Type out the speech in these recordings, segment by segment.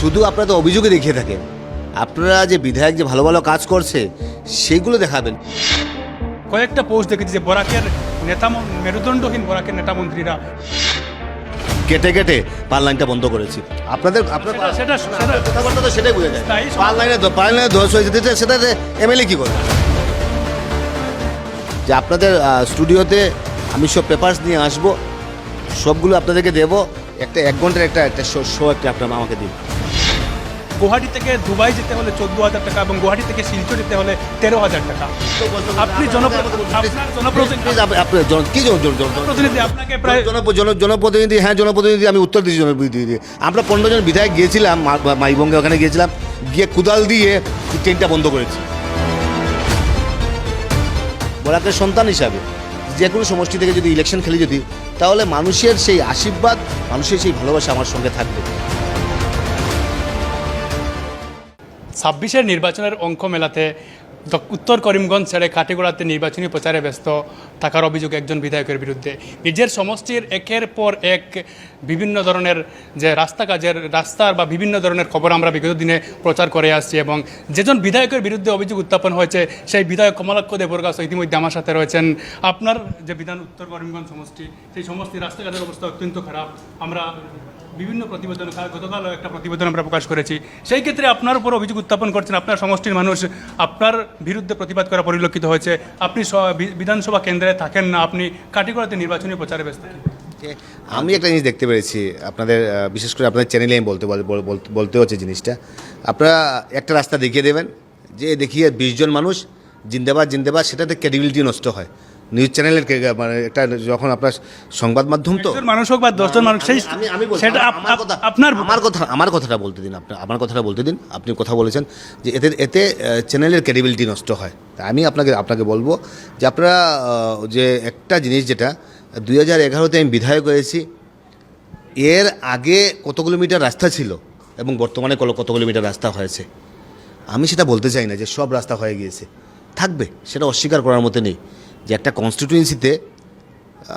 শুধু আপনারা তো অভিযোগই দেখিয়ে থাকেন, আপনারা যে বিধায়ক যে ভালো ভালো কাজ করছে সেগুলো দেখাবেন। কয়েকটা পোস্ট দেখেছি যে বরাকের মেরুদণ্ডহীন বরাকের নেতা মন্ত্রীরা কেটে কেটে পার লাইনটা বন্ধ করেছি। আপনাদের কথাবার্তা তো সেটাই বোঝা যায়। পার লাইনে ধস হয়ে যেতে সেটাতে এমএলএ কী করে? যে আপনাদের স্টুডিওতে আমি সব পেপারস নিয়ে আসবো, সবগুলো আপনাদেরকে দেবো, একটা 1 ঘন্টার একটা শো একটা আপনার আমাকে দিন। গুয়াহাটি থেকে দুবাই যেতে হলে 14,000 টাকা এবং গুয়াহাটি থেকে শিলচর যেতে হলে 13,000 টাকা। আপনি জনপ্রতিনিধি, আপনাকে প্রায় জনপ্রতিনিধি, হ্যাঁ জনপ্রতিনিধি, আমি উত্তর দিচ্ছি জনপ্রতিনিধি। আমরা 15 জন বিধায়ক গিয়েছিলাম মাইবঙ্গে, ওখানে গিয়েছিলাম, গিয়ে কুদাল দিয়ে ট্রেনটা বন্ধ করেছি। বরাকের সন্তান হিসাবে যে কোনো সমষ্টি থেকে যদি ইলেকশন খেলি যদি, তাহলে মানুষের সেই আশীর্বাদ, মানুষের সেই ভালোবাসা আমার সঙ্গে থাকবে। 26-এর নির্বাচনের অঙ্ক মেলাতে উত্তর করিমগঞ্জ ছেড়ে কাটিগড়াতে নির্বাচনী প্রচারে ব্যস্ত থাকার অভিযোগ একজন বিধায়কের বিরুদ্ধে। নিজের সমষ্টির একের পর এক বিভিন্ন ধরনের যে রাস্তার বা বিভিন্ন ধরনের খবর আমরা বিগত দিনে প্রচার করে আসছি, এবং যেজন বিধায়কের বিরুদ্ধে অভিযোগ উত্থাপন হয়েছে সেই বিধায়ক কমলাক্ষ দেববরগাছ ইতিমধ্যে আমার সাথে রয়েছেন। আপনার যে বিধান উত্তর করিমগঞ্জ সমষ্টি, সেই সমষ্টির রাস্তাঘাটের অবস্থা অত্যন্ত খারাপ। আমরা বিভিন্ন প্রতিবেদন, গতকাল একটা প্রতিবেদন আমরা প্রকাশ করেছি, সেই ক্ষেত্রে আপনার উপর অভিযোগ উত্থাপন করছেন আপনার সমষ্টির মানুষ, আপনার বিরুদ্ধে প্রতিবাদ করা পরিলক্ষিত হয়েছে। আপনি বিধানসভা কেন্দ্রে থাকেন না, আপনি কাটিগড়াতে নির্বাচনী প্রচারে ব্যস্ত। আমি একটা জিনিস দেখতে পেরেছি আপনাদের, বিশেষ করে আপনাদের চ্যানেলে আমি বলতে হচ্ছে জিনিসটা, আপনারা একটা রাস্তা দেখিয়ে দেবেন, যে দেখিয়ে 20 জন মানুষ জিন্দাবাদ জিন্দাবাদ, সেটাতে ক্রেডিবিলিটি নষ্ট হয়। নিউজ চ্যানেলের মানে একটা যখন আপনার সংবাদ মাধ্যম, তো মানুষ হোক বা 10 জন মানুষ, সেই আমার কথাটা বলতে দিন, আমার কথাটা বলতে দিন। আপনি কথা বলেছেন যে এতে চ্যানেলের ক্রেডিবিলিটি নষ্ট হয়। তা আমি আপনাকে বলবো যে আপনারা যে একটা জিনিস, যেটা 2011-তে আমি বিধায়ক হয়েছি, এর আগে কত কিলোমিটার রাস্তা ছিল এবং বর্তমানে কত কিলোমিটার রাস্তা হয়েছে, আমি সেটা বলতে চাই না যে সব রাস্তা হয়ে গিয়েছে, থাকবে, সেটা অস্বীকার করার মতো নেই। যে একটা কনস্টিটিউয়েন্সিতে,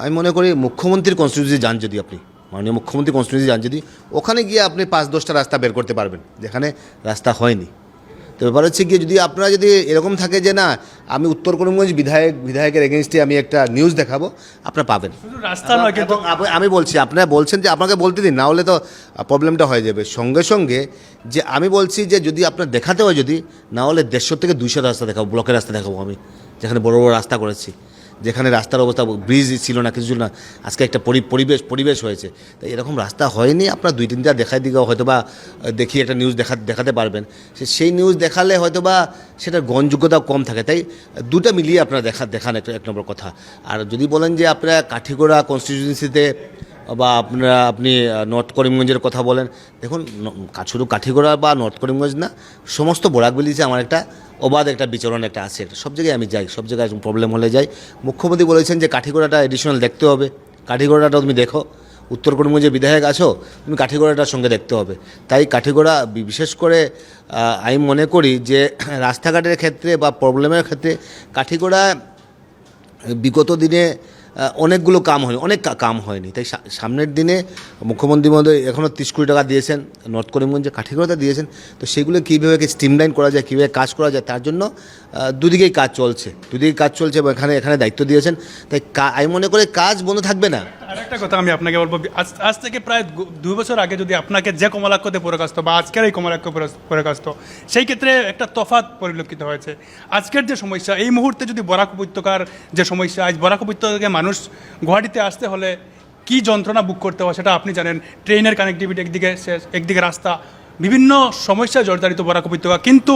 আমি মনে করি মুখ্যমন্ত্রীর কনস্টিটিউয়েন্সি যান যদি, আপনি মাননীয় মুখ্যমন্ত্রী কনস্টিটিউয়েন্সি যান যদি, ওখানে গিয়ে আপনি 5-10টা রাস্তা বের করতে পারবেন যেখানে রাস্তা হয়নি। তো ব্যাপার হচ্ছে গিয়ে, যদি আপনারা যদি এরকম থাকে যে না আমি উত্তর করিমগঞ্জ বিধায়কের এগেনস্টে আমি একটা নিউজ দেখাবো, আপনারা পাবেন। রাস্তা নয়, কিন্তু আমি বলছি, আপনারা বলছেন যে আপনাকে বলতে দিন, না হলে তো প্রবলেমটা হয়ে যাবে। সঙ্গে সঙ্গে যে আমি বলছি যে যদি আপনার দেখাতে হয়, যদি না হলে 150 থেকে 200 রাস্তা দেখাবো, ব্লকের রাস্তা দেখাবো আমি, যেখানে বড় বড় রাস্তা করেছি, যেখানে রাস্তার অবস্থা, ব্রিজ ছিল না, কিছু ছিল না, আজকে একটা পরিবেশ হয়েছে। তাই এরকম রাস্তা হয়নি, আপনার 2-3টা দেখাই দিকে হয়তো বা দেখিয়ে একটা নিউজ দেখাতে পারবেন। সেই নিউজ দেখালে হয়তো বা সেটার গ্রহণযোগ্যতাও কম থাকে। তাই দুটো মিলিয়ে আপনারা দেখান, এক নম্বর কথা। আর যদি বলেন যে আপনারা কাঠিগড়া কনস্টিটিউয়েন্সিতে বা আপনি নর্থ করিমগঞ্জের কথা বলেন, দেখুন শুধু কাঠিগড়া বা নর্থ করিমগঞ্জ না, সমস্ত বরাক ভ্যালিতে আমার একটা অবাধ একটা বিচরণ একটা আছে, সব জায়গায় আমি যাই, সব জায়গায় প্রবলেম হলে যাই। মুখ্যমন্ত্রী বলেছেন যে কাঠিগড়াটা এডিশনাল দেখতে হবে, কাঠিগড়াটা তুমি দেখো, উত্তর করিমগঞ্জে বিধায়ক আছো, তুমি কাঠিগড়াটার সঙ্গে দেখতে হবে। তাই কাঠিগড়া বিশেষ করে আমি মনে করি যে রাস্তাঘাটের ক্ষেত্রে বা প্রবলেমের ক্ষেত্রে কাঠিগড়া বিগত দিনে অনেকগুলো কাম হয়নি। তাই সামনের দিনে মুখ্যমন্ত্রী মহোদয় এখনও 30 কোটি টাকা দিয়েছেন নর্থ করিমগঞ্জে, কাঠিগড়াতে দিয়েছেন। তো সেগুলো কীভাবে স্ট্রিমলাইন করা যায়, কীভাবে কাজ করা যায়, তার জন্য দুদিকেই কাজ চলছে এবং এখানে দায়িত্ব দিয়েছেন। তাই আমি মনে করি কাজ বন্ধ থাকবে না। আরেকটা কথা আমি আপনাকে বলবো, আজ থেকে প্রায় 2 বছর আগে যদি আপনাকে যে কমলাক্ষতে পরাকাস্ত বা আজকের এই কমলাক্ষ পরাকাস্ত, সেই ক্ষেত্রে একটা তফাৎ পরিলক্ষিত হয়েছে। আজকের যে সমস্যা, এই মুহূর্তে যদি বরাক উপত্যকার যে সমস্যা, আজ বরাক উপত্যকা থেকে মানুষ গুয়াহাটিতে আসতে হলে কি যন্ত্রণা বুক করতে হয় সেটা আপনি জানেন। ট্রেনের কানেক্টিভিটি একদিকে রাস্তা, বিভিন্ন সমস্যায় জর্জরিত বরাক উপত্যকা। কিন্তু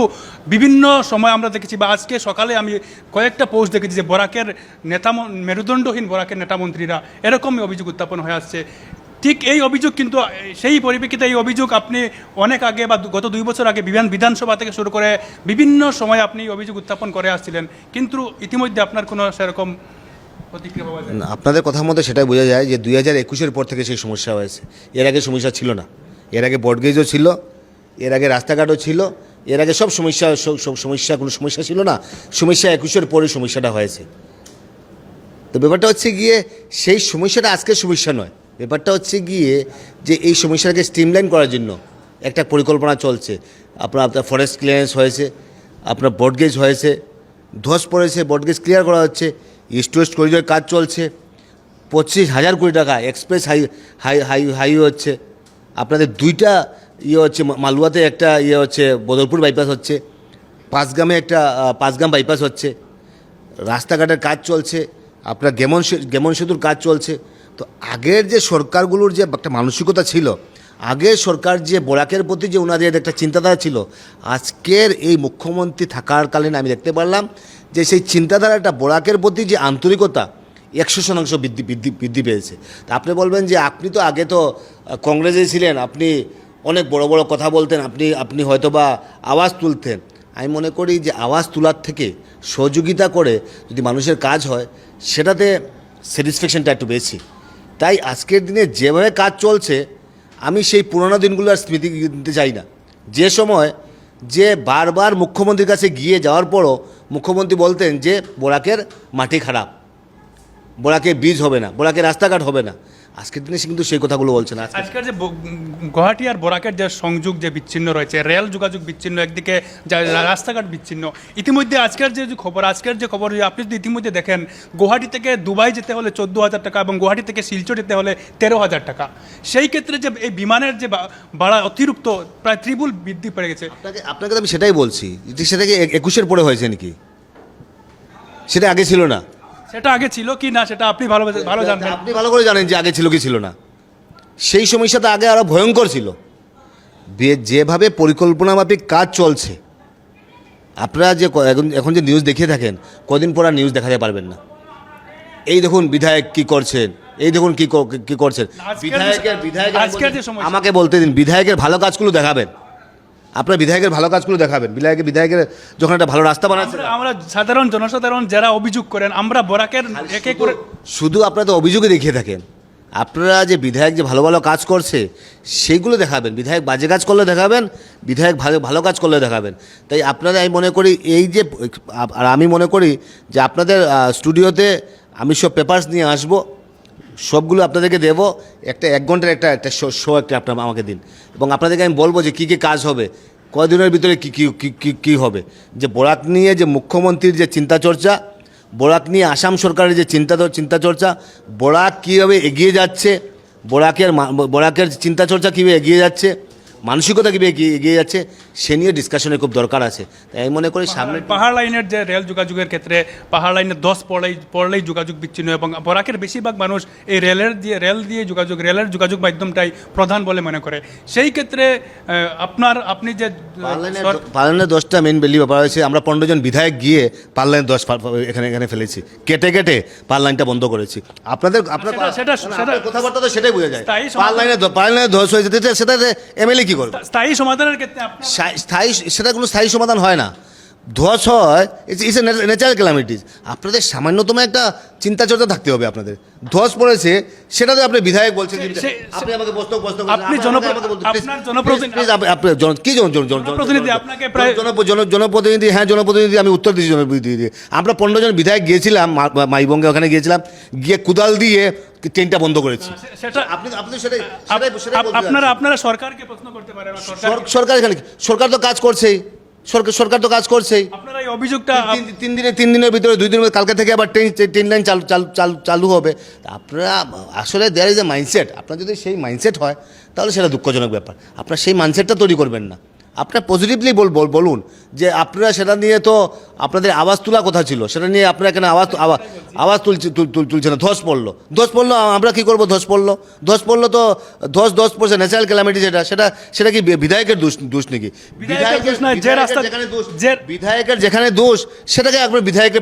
বিভিন্ন সময় আমরা দেখেছি, বা আজকে সকালে আমি কয়েকটা পোস্ট দেখেছি যে বরাকের মেরুদণ্ডহীন বরাকের নেতা মন্ত্রীরা, এরকমই অভিযোগ উত্থাপন হয়ে আসছে। ঠিক এই অভিযোগ, কিন্তু সেই পরিপ্রেক্ষিতে এই অভিযোগ আপনি অনেক আগে বা গত 2 বছর আগে বিধানসভা থেকে শুরু করে বিভিন্ন সময় আপনি অভিযোগ উত্থাপন করে আসছিলেন, কিন্তু ইতিমধ্যে আপনার কোনো সেরকম প্রতিক্রিয়া পাওয়া যায় না। আপনাদের কথার মধ্যে সেটাই বোঝা যায় যে 2021-এর পর থেকে সেই সমস্যা হয়েছে। এর আগে সমস্যা ছিল না, এর আগে ব্রডগেজও ছিল, এর আগে রাস্তাঘাটও ছিল, এর আগে সব কোনো সমস্যা ছিল না। সমস্যা 21-এর পরে সমস্যাটা হয়েছে। তো ব্যাপারটা হচ্ছে গিয়ে সেই সমস্যাটা আজকের সমস্যা নয়, ব্যাপারটা হচ্ছে গিয়ে যে এই সমস্যাটাকে স্ট্রিমলাইন করার জন্য একটা পরিকল্পনা চলছে। আপনার ফরেস্ট ক্লিয়ারেন্স হয়েছে, আপনার বটগেজ হয়েছে, ধস পড়েছে, বটগেজ ক্লিয়ার করা হচ্ছে, ইস্ট ওয়েস্ট করিডোরের কাজ চলছে, 25,000 কোটি টাকা এক্সপ্রেস হাইওয়ে হচ্ছে, আপনাদের 2টা হচ্ছে, মালুয়াতে একটা হচ্ছে, বদরপুর বাইপাস হচ্ছে, পাঁচগ্রাম বাইপাস হচ্ছে, রাস্তাঘাটের কাজ চলছে, আপনার গেমন সেতুর কাজ চলছে। তো আগের যে সরকারগুলোর যে একটা মানসিকতা ছিল, আগের সরকার যে বরাকের প্রতি যে ওনাদের একটা চিন্তাধারা ছিল, আজকের এই মুখ্যমন্ত্রী থাকাকালীন আমি দেখতে পারলাম যে সেই চিন্তাধারাটা, বরাকের প্রতি যে আন্তরিকতা 100% বৃদ্ধি পেয়েছে। তা আপনি বলবেন যে আপনি তো আগে তো কংগ্রেসে ছিলেন, আপনি অনেক বড় বড় কথা বলতেন, আপনি হয়তো বা আওয়াজ তুলতেন। আমি মনে করি যে আওয়াজ তোলার থেকে সহযোগিতা করে যদি মানুষের কাজ হয়, সেটাতে স্যাটিসফ্যাকশনটা একটু বেশি। তাই আজকের দিনে যেভাবে কাজ চলছে, আমি সেই পুরোনো দিনগুলো আর স্মৃতি দিতে চাই না, যে সময় যে বারবার মুখ্যমন্ত্রীর কাছে গিয়ে যাওয়ার পরও মুখ্যমন্ত্রী বলতেন যে বরাকের মাটি খারাপ, বরাকে বীজ হবে না, বরাকে রাস্তাঘাট হবে না। আজকের দিনে সে কিন্তু সেই কথাগুলো বলছে না। আজকের যে গুয়াহাটি আর বরাকের যে সংযোগ যে বিচ্ছিন্ন রয়েছে, রেল যোগাযোগ বিচ্ছিন্ন, একদিকে রাস্তাঘাট বিচ্ছিন্ন। ইতিমধ্যে আজকের যে খবর আপনি যদি ইতিমধ্যে দেখেন, গুয়াহাটি থেকে দুবাই যেতে হলে 14,000 টাকা এবং গুয়াহাটি থেকে শিলচর যেতে হলে 13,000 টাকা। সেই ক্ষেত্রে যে এই বিমানের যে ভাড়া অতিরিক্ত প্রায় ত্রিগুণ বৃদ্ধি পেয়ে গেছে। আপনাকে তো আমি সেটাই বলছি, যে সেটা কি 21-এর পরে হয়েছে নাকি? সেটা আগে ছিল না। সেটা আগে ছিল কি না সেটা আপনি ভালো জানবেন। আপনি ভালো করে জানেন যে আগে ছিল কি ছিল না। সেই সমস্যাটা আগে আরও ভয়ঙ্কর ছিল। যেভাবে পরিকল্পনামাফিক কাজ চলছে, আপনারা যে এখন যে নিউজ দেখিয়ে থাকেন, কদিন পর আর নিউজ দেখাতে পারবেন না। এই দেখুন বিধায়ক কি করছেন, এই দেখুন কি করছেন। আজকের যে সমস্যা, আমাকে বলতে দিন, বিধায়কের ভালো কাজগুলো দেখাবেন, আপনার বিধায়কের ভালো কাজগুলো দেখাবেন। বিধায়কের যখন একটা ভালো রাস্তা বানাচ্ছে, আমরা সাধারণ জনসাধারণ যারা অভিযোগ করেন, আমরা বরাকের এক এক করে শুধু আপনারা তো অভিযোগে দেখিয়ে থাকেন। আপনারা যে বিধায়ক যে ভালো ভালো কাজ করছে সেইগুলো দেখাবেন। বিধায়ক বাজে কাজ করলে দেখাবেন, বিধায়ক ভালো কাজ করলে দেখাবেন। তাই আপনারা, আমি মনে করি এই যে, আর আমি মনে করি যে আপনাদের স্টুডিওতে আমি সব পেপারস নিয়ে আসবো, সবগুলো আপনাদেরকে দেবো। 1 ঘন্টার একটা শো আপনার আমাকে দিন, এবং আপনাদেরকে আমি বলবো যে কী কী কাজ হবে, কয়দিনের ভিতরে কী হবে। যে বরাক নিয়ে যে মুখ্যমন্ত্রীর যে চিন্তাচর্চা, বরাক নিয়ে আসাম সরকারের যে চিন্তাচর্চা, বরাক কীভাবে এগিয়ে যাচ্ছে, বরাকের চিন্তাচর্চা কীভাবে এগিয়ে যাচ্ছে, মানসিকতা কীভাবে এগিয়ে যাচ্ছে, সে নিয়ে ডিসকাশনের খুব দরকার আছে। তাই আমি মনে করি সামনে পাহাড় লাইনের যে রেল যোগাযোগের ক্ষেত্রে, পাহাড় লাইনের 10 পড়লেই যোগাযোগ বিচ্ছিন্ন, এবং বরাকের বেশিরভাগ মানুষ এই রেলের যোগাযোগ মাধ্যমটাই প্রধান বলে মনে করে। সেই ক্ষেত্রে আপনি যে পার্লামেন্টের 10টা মেন ভ্যালি ব্যাপার হয়েছে। আমরা 15 জন বিধায়ক গিয়ে পার্লামেন্ট 10 এখানে ফেলেছি, কেটে পার্লামেন্টটা বন্ধ করেছি। আপনার কথাবার্তা তো সেটাই বোঝা যায়। পার্লামেন্টে 10 হয়েছে, সেটাতে এমএলএ কি করবে? স্থায়ী সমাধানের ক্ষেত্রে সেটা কোনো স্থায়ী সমাধান হয় না। ধস হয়, ইটস এ ন্যাচারাল ক্যালামিটিস। আপনাদের সামান্যতম একটা চিন্তাচর্চা থাকতে হবে। আপনাদের ধস পড়েছে, সেটাতে আপনি বিধায়ক বলছেন, আপনি আমাকে জনপ্রতিনিধি, হ্যাঁ জনপ্রতিনিধি, আমি উত্তর দিচ্ছি জনপ্রতিনিধি। আমরা 15 জন বিধায়ক গিয়েছিলাম মাইবঙ্গে, ওখানে গিয়েছিলাম, গিয়ে কুদাল দিয়ে ট্রেনটা বন্ধ করেছি। আপনারা সরকারকে প্রশ্ন করতে পারেন। সরকার তো কাজ করছেই, সরকার তো কাজ করছেই। আপনারা এই অভিযোগটা 3 দিনের ভিতরে, 2 দিনের, কালকে থেকে আবার ট্রেন লাইন চালু হবে। আপনারা আসলে দেয়ার ইজ এ মাইন্ডসেট। আপনার যদি সেই মাইন্ডসেট হয়, তাহলে সেটা দুঃখজনক ব্যাপার। আপনার সেই মাইন্ডসেটটা তৈরি করবেন না। আপনারা পজিটিভলি বলুন যে আপনারা সেটা নিয়ে তো আপনাদের আওয়াজ তোলা কথা ছিল, সেটা নিয়ে আপনারা এখানে আওয়াজ তুলছে না। ধস পড়লো, আমরা কী করবো? ধস পড়লো তো ধস পড়ছে, ন্যাচারাল ক্যালামিটি। সেটা কি বিধায়কের দোষ নাকি? বিধায়কের যেখানে দোষ, সেটাকে একবার বিধায়কের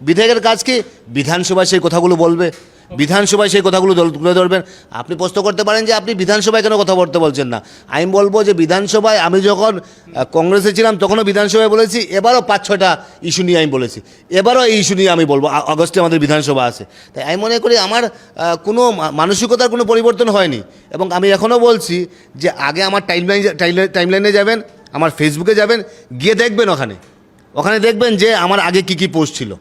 বিধায়কের কাজ কি? বিধানসভায় সেই কথাগুলো বলবে, বিধানসভায় সেই কথাগুলো তুলে ধরবেন। আপনি প্রশ্ন করতে পারেন যে আপনি বিধানসভায় কেন কথা বলতে বলছেন না। আমি বলবো যে বিধানসভায় আমি যখন কংগ্রেসে ছিলাম তখনও বিধানসভায় বলেছি, এবারও 5-6টা ইস্যু নিয়ে আমি বলেছি, এবারও এই ইস্যু নিয়ে আমি বলবো। আগস্টে আমাদের বিধানসভা আছে। তাই আমি মনে করি আমার কোনো মানসিকতার কোনো পরিবর্তন হয়নি। এবং আমি এখনও বলছি যে আগে আমার টাইমলাইনে যাবেন, আমার ফেসবুকে যাবেন, গিয়ে দেখবেন, ওখানে দেখবেন যে আমার আগে কী পোস্ট ছিল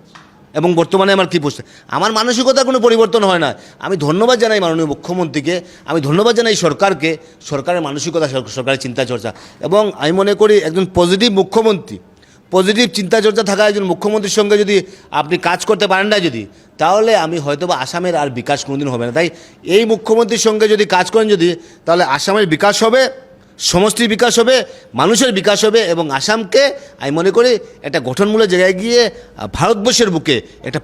এবং বর্তমানে আমার কী পোস্ট, আমার মানসিকতার কোনো পরিবর্তন হয় না। আমি ধন্যবাদ জানাই মাননীয় মুখ্যমন্ত্রীকে, আমি ধন্যবাদ জানাই সরকারকে, সরকারের মানসিকতা, সরকারের চিন্তা চর্চা, এবং আমি মনে করি একজন পজিটিভ মুখ্যমন্ত্রী, পজিটিভ চিন্তা চর্চা থাকা একজন মুখ্যমন্ত্রীর সঙ্গে যদি আপনি কাজ করতে পারেন না যদি, তাহলে আমি হয়তো বা আসামের আর বিকাশ কোনোদিন হবে না। তাই এই মুখ্যমন্ত্রীর সঙ্গে যদি কাজ করেন যদি, তাহলে আসামের বিকাশ হবে, সমষ্টির বিকাশ হবে, মানুষের বিকাশ হবে, এবং আসামকে আমি মনে করি একটা গঠনমূলক জায়গায় গিয়ে ভারতবর্ষের বুকে একটা